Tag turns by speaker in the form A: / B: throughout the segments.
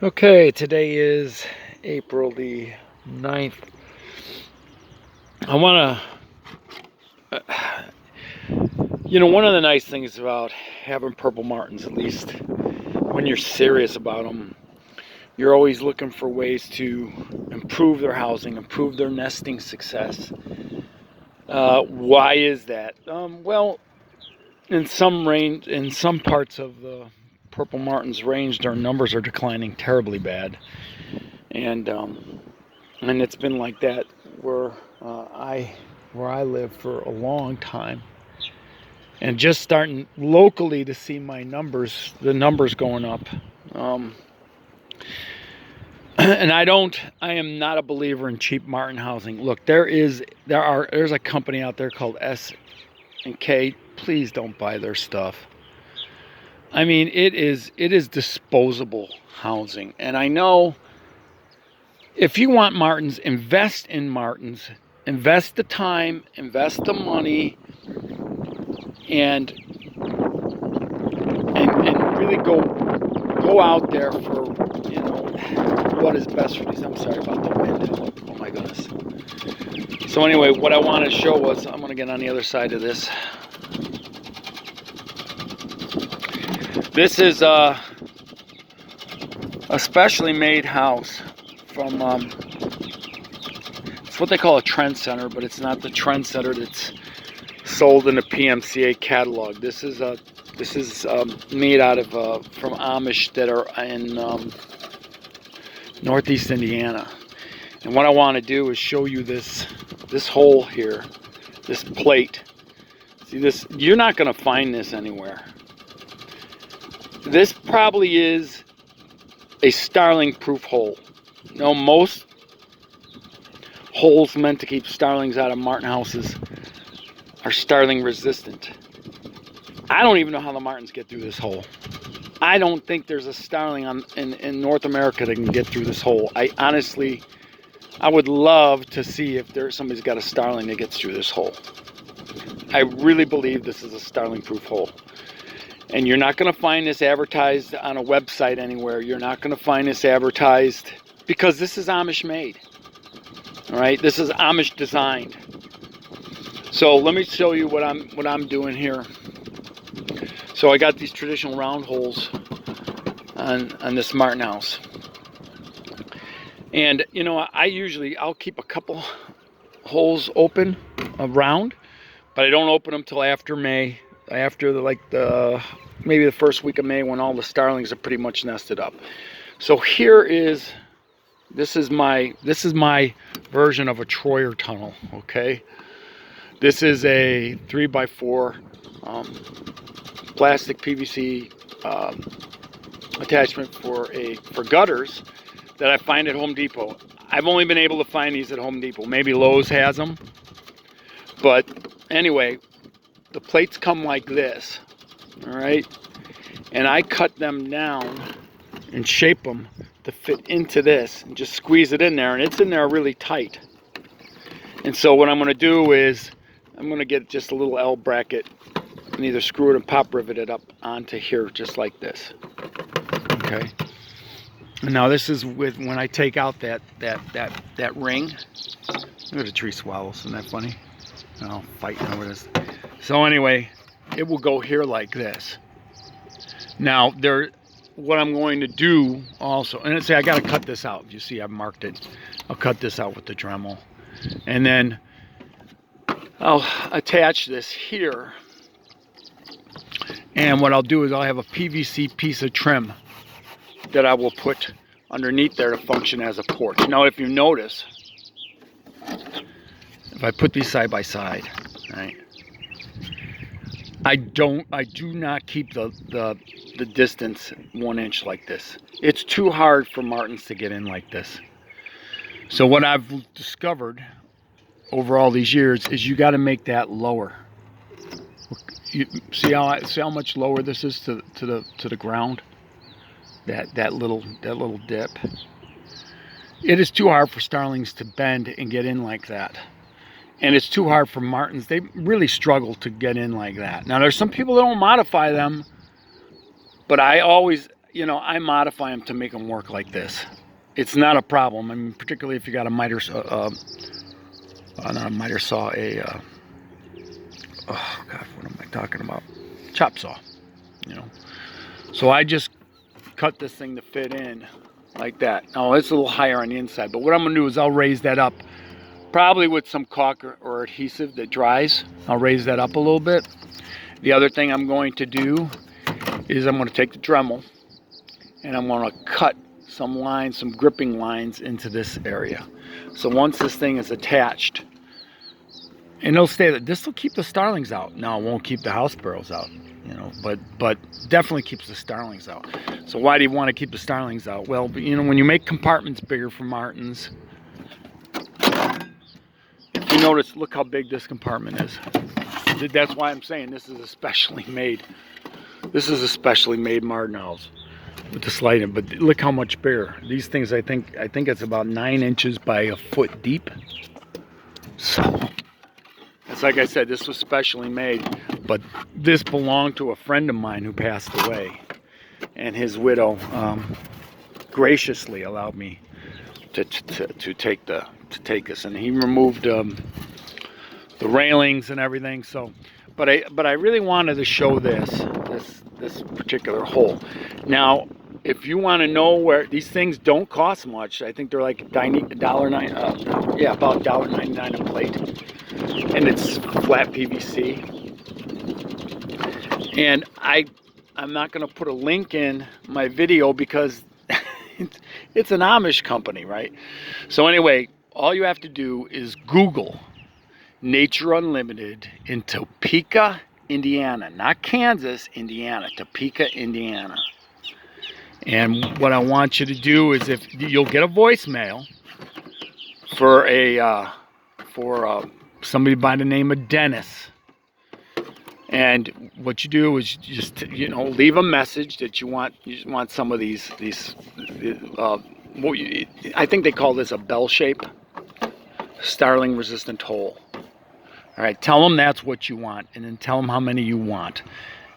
A: Okay, today is April the 9th. I want to, one of the nice things about having purple martins, at least when you're serious about them, you're always looking for ways to improve their housing, improve their nesting success. Why is that? Well, in some parts of the purple martins range, their numbers are declining terribly bad, and it's been like that where I live for a long time, and just starting locally to see the numbers going up. Um, and I am not a believer in cheap martin housing. Look, there's a company out there called S&K. Please don't buy their stuff. I mean, it is disposable housing, and I know. If you want martins, invest in martins. Invest the time, invest the money, and really go out there for what is best for these. I'm sorry about the wind. Oh my goodness. So anyway, what I wanted to show was I'm going to get on the other side of this. This is a specially made house from it's what they call a trend center, but it's not the trend center that's sold in the PMCA catalog. This is made out of from Amish that are in Northeast Indiana. And what I want to do is show you this hole here, this plate. See this? You're not going to find this anywhere. This probably is a Starling proof hole. No, most holes meant to keep starlings out of martin houses are Starling resistant. I don't even know how the martins get through this hole. I don't think there's a starling in North America that can get through this hole. I would love to see if somebody's got a starling that gets through this hole. I really believe this is a starling proof hole. And you're not going to find this advertised on a website anywhere. You're not going to find this advertised because this is Amish made. All right, this is Amish designed. So let me show you what I'm doing here. So I got these traditional round holes on this martin house, and I'll keep a couple holes open around, but I don't open them till after May, after maybe the first week of May, when all the starlings are pretty much nested up. So this is my version of a Troyer tunnel. Okay, this is a 3x4 plastic PVC attachment for gutters that I find at Home Depot. I've only been able to find these at Home Depot. Maybe Lowe's has them, but anyway, the plates come like this. All right, and I cut them down and shape them to fit into this, and just squeeze it in there, and it's in there really tight. And so what I'm going to do is I'm going to get just a little L bracket and either screw it and pop rivet it up onto here just like this. Okay. And now this is when I take out that ring. Look at the tree swallows. Isn't that funny? Oh, fighting over this. So anyway, it will go here like this. Now what I'm going to do also, and I got to cut this out. You see, I've marked it. I'll cut this out with the Dremel, and then I'll attach this here. And what I'll do is I'll have a PVC piece of trim that I will put underneath there to function as a porch. Now, if you notice, if I put these side by side, right, I do not keep the distance 1 inch like this. It's too hard for martins to get in like this. So what I've discovered over all these years is you got to make that lower. You see how much lower this is to the ground? That little dip. It is too hard for starlings to bend and get in like that, and it's too hard for martins. They really struggle to get in like that. Now there's some people that don't modify them, but I always you know, I modify them to make them work like this. It's not a problem. I mean, particularly if you got a miter, not a miter saw, oh God, what am I talking about? Chop saw, you know. So I just cut this thing to fit in like that. Now it's a little higher on the inside, but what I'm gonna do is I'll raise that up, probably with some caulk or adhesive that dries. I'll raise that up a little bit. The other thing I'm going to do is I'm gonna take the Dremel and I'm gonna cut some lines, some gripping lines into this area. So once this thing is attached, and it'll stay, this will keep the starlings out. Now it won't keep the house sparrows out, you know, but definitely keeps the starlings out. So why do you want to keep the starlings out? Well, you know, when you make compartments bigger for martins, if you notice, look how big this compartment is. That's why I'm saying this is a specially made. This is a specially made martin house with the sliding. But look how much bigger. These things, I think it's about 9 inches by a foot deep. So it's like I said, this was specially made. But this belonged to a friend of mine who passed away, and his widow graciously allowed me to take this, and he removed the railings and everything. So, but I really wanted to show this particular hole. Now, if you want to know where these things don't cost much, I think they're like $1.09. Yeah, about $1.99 a plate, and it's flat PVC. And I'm not going to put a link in my video because it's an Amish company, right? So anyway, all you have to do is Google Nature Unlimited in Topeka, Indiana. Not Kansas, Indiana. Topeka, Indiana. And what I want you to do is, if you'll get a voicemail for somebody by the name of Dennis. And what you do is just, you know, leave a message that you want some of these I think they call this a bell shape starling resistant hole. All right, tell them that's what you want, and then tell them how many you want,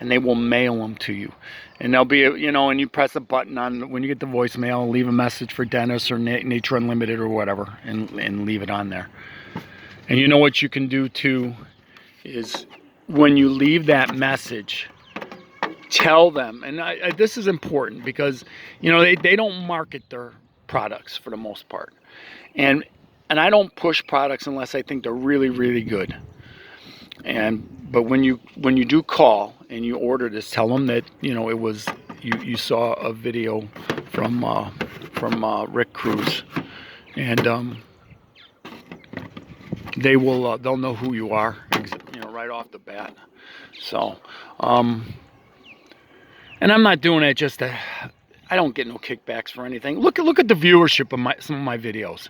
A: and they will mail them to you. And they'll be, you know, and you press a button on when you get the voicemail, leave a message for Dennis or Nature Unlimited or whatever, and leave it on there. And you know what you can do too is, when you leave that message, tell them, and this is important because, you know, they don't market their products for the most part, and I don't push products unless I think they're really, really good. But when you do call and you order this, tell them that, you know, it was you saw a video from Rick Cruz, and they'll know who you are, you know, right off the bat. So, and I'm not doing it just to, I don't get no kickbacks for anything. Look at the viewership of some of my videos.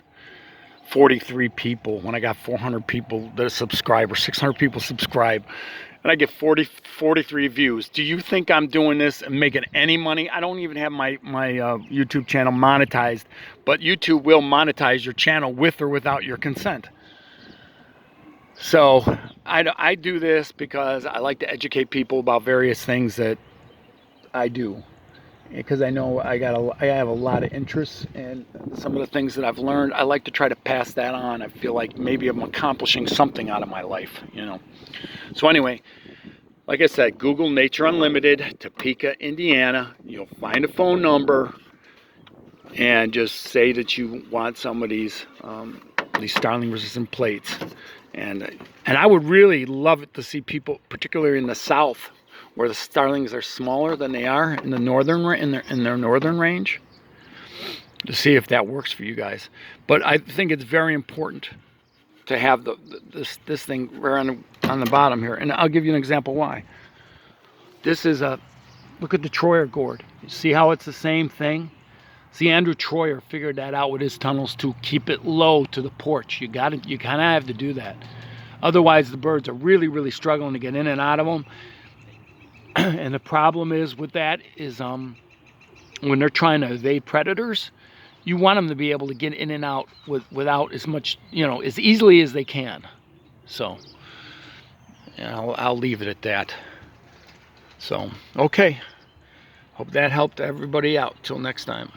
A: 43 people when I got 400 people that subscribe, or 600 people subscribe, and I get 43 views. Do you think I'm doing this and making any money? I don't even have my YouTube channel monetized, but YouTube will monetize your channel with or without your consent. So I do this because I like to educate people about various things that I do, because I know I have a lot of interests, and some of the things that I've learned, I like to try to pass that on. I feel like maybe I'm accomplishing something out of my life, you know. So anyway, like I said, Google Nature Unlimited, Topeka, Indiana. You'll find a phone number, and just say that you want some of these starling resistant plates. And I would really love it to see people, particularly in the South, where the starlings are smaller than they are in the northern in their northern range, to see if that works for you guys. But I think it's very important to have this thing right on the bottom here, and I'll give you an example why. This is look at the Troyer gourd. You see how it's the same thing? See, Andrew Troyer figured that out with his tunnels too. Keep it low to the porch. You kind of have to do that. Otherwise, the birds are really, really struggling to get in and out of them. And the problem is with that is when they're trying to evade predators, you want them to be able to get in and out without as much, you know, as easily as they can. So, yeah, I'll leave it at that. So, okay. Hope that helped everybody out. Till next time.